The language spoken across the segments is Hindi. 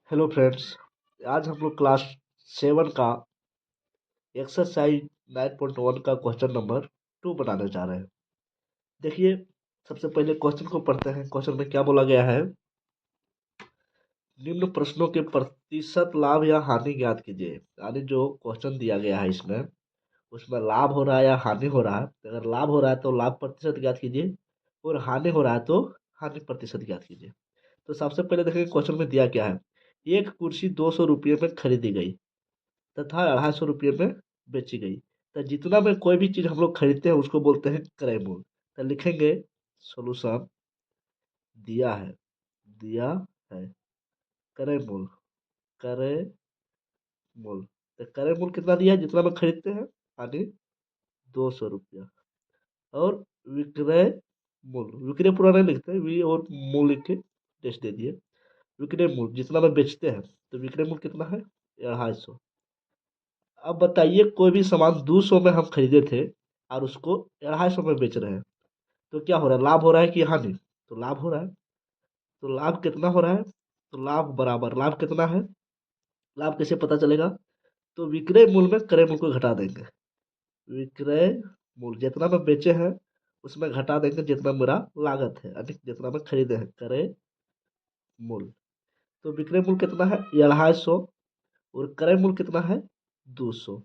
Hello friends. आज हम लोग क्लास 7 का एक्सरसाइज 9.1 का क्वेश्चन नंबर 2 बनाने जा रहे हैं। देखिए, सबसे पहले क्वेश्चन को पढ़ते हैं। क्वेश्चन में क्या बोला गया है? निम्न प्रश्नों के प्रतिशत लाभ या हानि ज्ञात कीजिए। यानी जो क्वेश्चन दिया गया है इसमें, उसमें लाभ हो रहा है या हानि हो रहा है। अगर लाभ हो रहा है तो लाभ प्रतिशत ज्ञात कीजिए, और हानि हो रहा है तो हानि प्रतिशत ज्ञात कीजिए। तो सबसे पहले देखिए क्वेश्चन में दिया क्या है। एक कुर्सी 200 रुपये में खरीदी गई तथा 250 रुपये में बेची गई। तो जितना में कोई भी चीज़ हम लोग खरीदते हैं उसको बोलते हैं क्रय मूल्य। तो लिखेंगे सॉल्यूशन। दिया है क्रय मूल्य। क्रय मूल्य। तो क्रय मूल्य कितना दिया है? जितना में खरीदते हैं यानी 200 रुपया। और विक्रय मूल्य, विक्रय पूरा नहीं लिखते, वी और मूल्य लिख के टेस्ट दे दिए। विक्रय मूल्य जितना में बेचते हैं, तो विक्रय मूल्य कितना है? 250। अब बताइए, कोई भी सामान 200 में हम खरीदे थे और उसको 250 में बेच रहे हैं, तो क्या हो रहा है? लाभ हो रहा है कि हानि? तो लाभ हो रहा है। तो लाभ कितना हो रहा है? तो लाभ बराबर, लाभ कितना है? लाभ कैसे पता चलेगा? तो विक्रय मूल्य में क्रय मूल्य को घटा देंगे। विक्रय मूल्य जितना में बेचे हैं उसमें घटा देंगे जितना मेरा लागत है, यानी जितना में खरीदे हैं, क्रय मूल्य। तो विक्रय मूल्य कितना है? 250। और क्रय मूल्य कितना है? 200।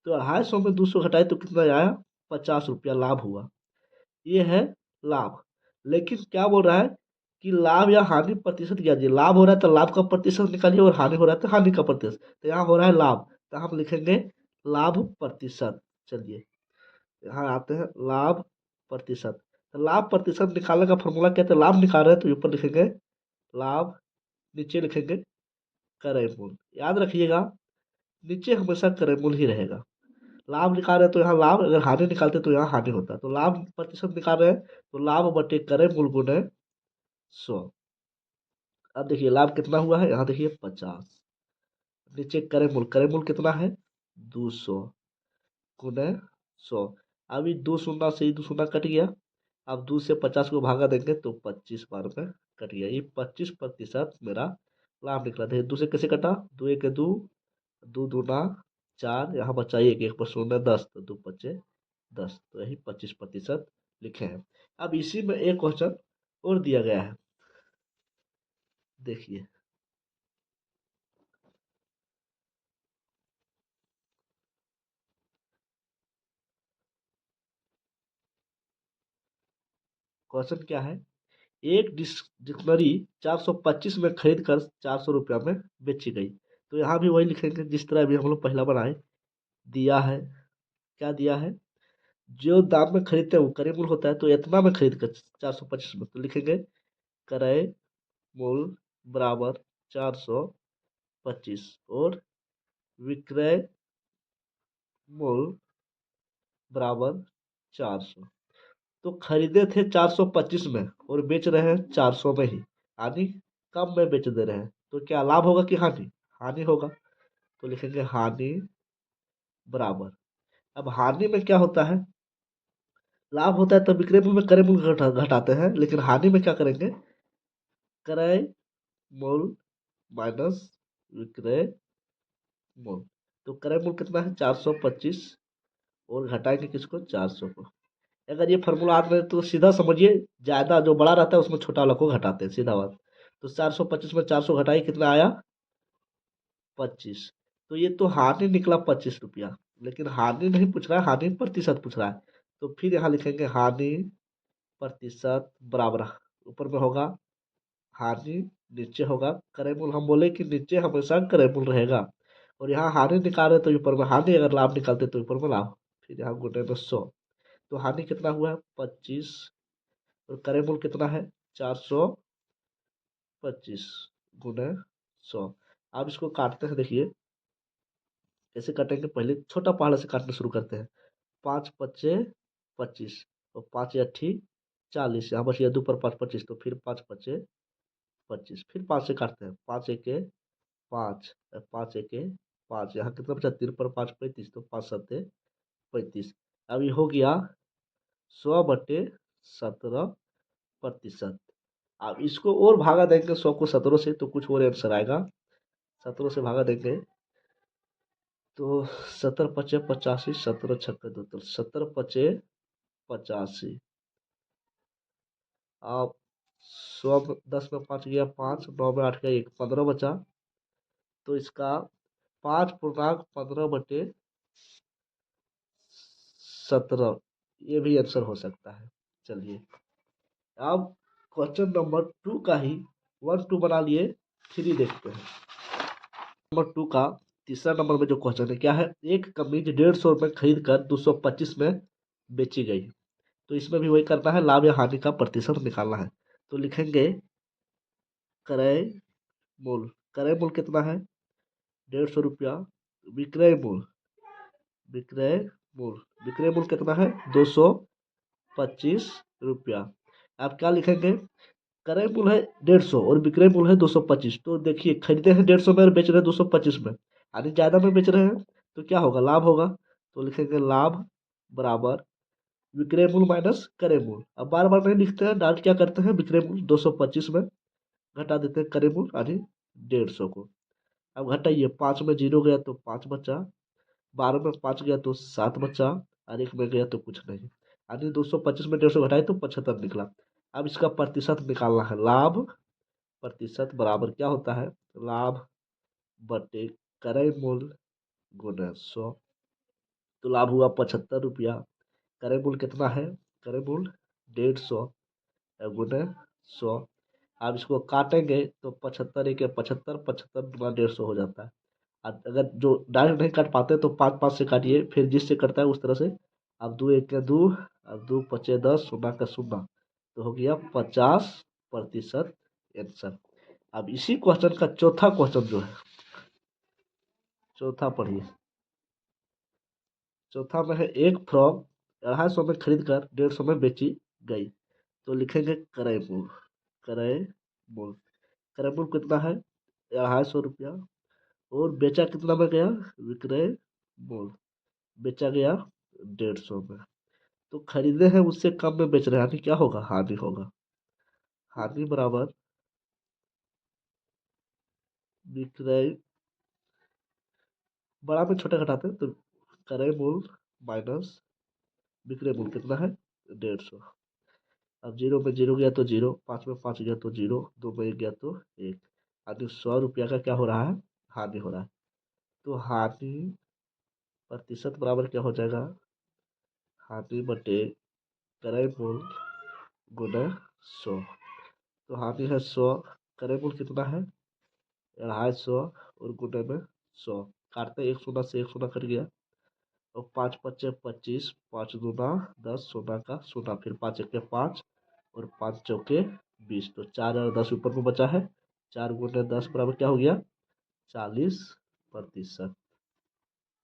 तो 250 में 200 घटाए तो कितना आया? 50 रुपया लाभ हुआ। ये है लाभ। लेकिन क्या बोल रहा है कि लाभ या हानि प्रतिशत ज्ञात। लाभ हो रहा है तो लाभ का प्रतिशत निकालिए, और हानि हो रहा है तो हानि का प्रतिशत। तो यहाँ हो रहा है लाभ, तो हम लिखेंगे लाभ प्रतिशत। चलिए यहाँ आते हैं लाभ प्रतिशत। तो लाभ प्रतिशत निकालने का फॉर्मूला क्या था? लाभ निकाल रहे हैं तो ऊपर लिखेंगे लाभ, नीचे लिखेंगे क्रय मूल्य। याद रखिएगा, नीचे हमेशा क्रय मूल्य ही रहेगा। लाभ निकाल रहे हैं तो यहाँ लाभ, अगर हानि निकालते तो यहाँ हानि होता। तो लाभ प्रतिशत निकाल रहे हैं तो लाभ बटे क्रय मूल्य गुणे 100। अब देखिए लाभ कितना हुआ है, यहाँ देखिए 50। नीचे क्रय मूल्य कितना है? 200 गुणे 100। अभी दो शून्य से ही दो शून्य कट गया। अब 2 से 50 को भागा देंगे तो 25 बार में कट गया। ये 25% मेरा लाभ निकला। देखिए 2 से कैसे कटा? 2 एक 2, 2 दूना 4, यहाँ बचा एक, एक पर शून्य 10, तो 2 पच्चे 10। तो यही 25% लिखे हैं। अब इसी में एक क्वेश्चन और दिया गया है, देखिए। क्वेश्चन क्या है? एक डिक्शनरी 425 में खरीद कर 400 रुपया में बेची गई। तो यहाँ भी वही लिखेंगे जिस तरह अभी हम लोग पहला बनाए। दिया है, क्या दिया है? जो दाम में खरीदते हैं वो क्रय मूल्य होता है, तो इतना में खरीद कर 425 में, तो लिखेंगे क्रय मूल्य बराबर 425, और विक्रय मूल्य बराबर 400। तो खरीदे थे 425 में और बेच रहे हैं 400 में ही, यानी कम में बेच दे रहे हैं। तो क्या लाभ होगा कि हानि? हानि होगा। तो लिखेंगे हानि बराबर। अब हानि में क्या होता है? लाभ होता है तो विक्रय मूल्य में क्रय मूल्य घटाते हैं, लेकिन हानि में क्या करेंगे? क्रय मूल्य माइनस विक्रय मूल्य। तो क्रय मूल्य कितना है? 425, और घटाएंगे किसको? 400 को। अगर ये फॉर्मूला याद रहे तो सीधा समझिए, ज़्यादा जो बड़ा रहता है उसमें छोटा वाला को घटाते हैं, सीधा बात। तो 425 में 400 घटाइए, कितना आया? 25। तो ये तो हानि निकला 25 रुपया, लेकिन हानि नहीं पूछ रहा है, हानि प्रतिशत पूछ रहा है। तो फिर यहाँ लिखेंगे हानि प्रतिशत बराबर, ऊपर में होगा हानि, नीचे होगा क्रय मूल्य। हम बोले कि नीचे हमेशा क्रय मूल्य रहेगा, और यहाँ हानि निकाल रहे तो ऊपर में हानि, अगर लाभ निकालते तो ऊपर में लाभ। फिर यहाँ गुणे में 100। तो हानि कितना हुआ है? 25। और क्रय मूल्य कितना है? 425 गुणे 100। अब इसको काटते हैं, देखिए कैसे काटेंगे। पहले छोटा पहाड़ से काटना शुरू करते हैं। 5 पच्चे 25, और 5 अट्ठी 40, यहाँ बचिए 2 पर 5 25, तो फिर 5 पच्चे 25, फिर 5 से काटते हैं। 5 एके 5, 5 एके 5, यहाँ कितना बचा? 3 पर 5 35, तो 5 सत्ते 35। अब ये हो गया 100/17%। अब इसको और भागा देंगे 100 को 17 से, तो कुछ और आंसर आएगा। 17 से भागा देंगे तो 17 × 5 = 85, 17 × 6 = 72, 17 × 5 = 85। आप 100 में 10 में 5 गया 5, 9 में 8 गया 1, 15 बचा। तो इसका 5×15 ये भी आंसर हो सकता है। चलिए अब क्वेश्चन नंबर 2 का ही 1 2 बना लिए, 3 देखते हैं। नंबर 2 का तीसरा नंबर में जो क्वेश्चन है क्या है, एक कमीज 150 रुपये खरीद कर 225 में बेची गई। तो इसमें भी वही करना है, लाभ या हानि का प्रतिशत निकालना है। तो लिखेंगे क्रय मूल्य। क्रय मूल्य कितना है 150 रुपया। विक्रय मूल्य, विक्रय मूल्य, विक्रय मूल्य कितना है 225 रुपया। आप क्या लिखेंगे, क्रय मूल्य है 150 और विक्रय मूल्य है 225। तो देखिए खरीदे हैं 150 में और बेच रहे हैं 225 में, यानी ज़्यादा में बेच रहे हैं तो क्या होगा, लाभ होगा। तो लिखेंगे लाभ बराबर विक्रय मूल्य माइनस क्रय मूल्य। अब बार बार नहीं लिखते हैं, डायरेक्ट क्या करते हैं, विक्रय मूल्य 225 में घटा देते हैं क्रय मूल्य यानी 150 को। अब घटाइए, 5 में 0 गया तो 5 बचा, 12 में 5 गया तो 7 बचा, और 1 में गया तो कुछ नहीं, यानी 225 में 150 घटाए तो 75 निकला। अब इसका प्रतिशत निकालना है, लाभ प्रतिशत बराबर क्या होता है, लाभ बटे क्रय मूल्य गुना 100। तो लाभ हुआ 75 रुपया, क्रय मूल्य कितना है, क्रय मूल्य 150 गुना 100। आप इसको काटेंगे तो 75 1 75, 75 गुना 150 हो जाता है। अगर जो डायरेक्ट नहीं काट पाते तो 5 5 से काटिए, फिर जिससे कटता है उस तरह से। अब 2 1 2, अब 2 5 10, शून्य का शून्य, तो हो गया 50% आंसर। अब इसी क्वेश्चन का चौथा क्वेश्चन जो है, चौथा पढ़िए। चौथा में है एक फ्रॉक 250 में खरीद कर 150 में बेची गई। तो लिखेंगे क्रय मूल्य। क्रय मूल्य, क्रय मूल्य कितना है 250 रुपया, और बेचा कितना में गया, विक्रय मूल्य बेचा गया 150 में। तो खरीदे हैं उससे कम में बेच रहे हैं, यानी क्या होगा, हानि होगा। हानि बराबर विक्रय, बड़ा में छोटा घटाते हैं तो क्रय मूल्य माइनस विक्रय मूल्य कितना है 150। अब 0 में 0 गया तो 0, 5 में 5 गया तो 0, 2 में 1 गया तो 1, यानी 100 रुपया का क्या हो रहा है, हानि हो रहा है। तो हानि प्रतिशत बराबर क्या हो जाएगा, हानि बटे क्रय मूल्य गुना 100। तो हानि है 100, क्रय मूल्य कितना है 250 और गुणे में 100, काटते 1 शून्य से 1 शून्य कट गया, और 5 5 25, 5 दूना 10, शून्य का शून्य, फिर 5 1 5 और 5 चौके 20। तो 4 और 10 ऊपर में बचा है, 4 गुणे 10 बराबर क्या हो गया 40%।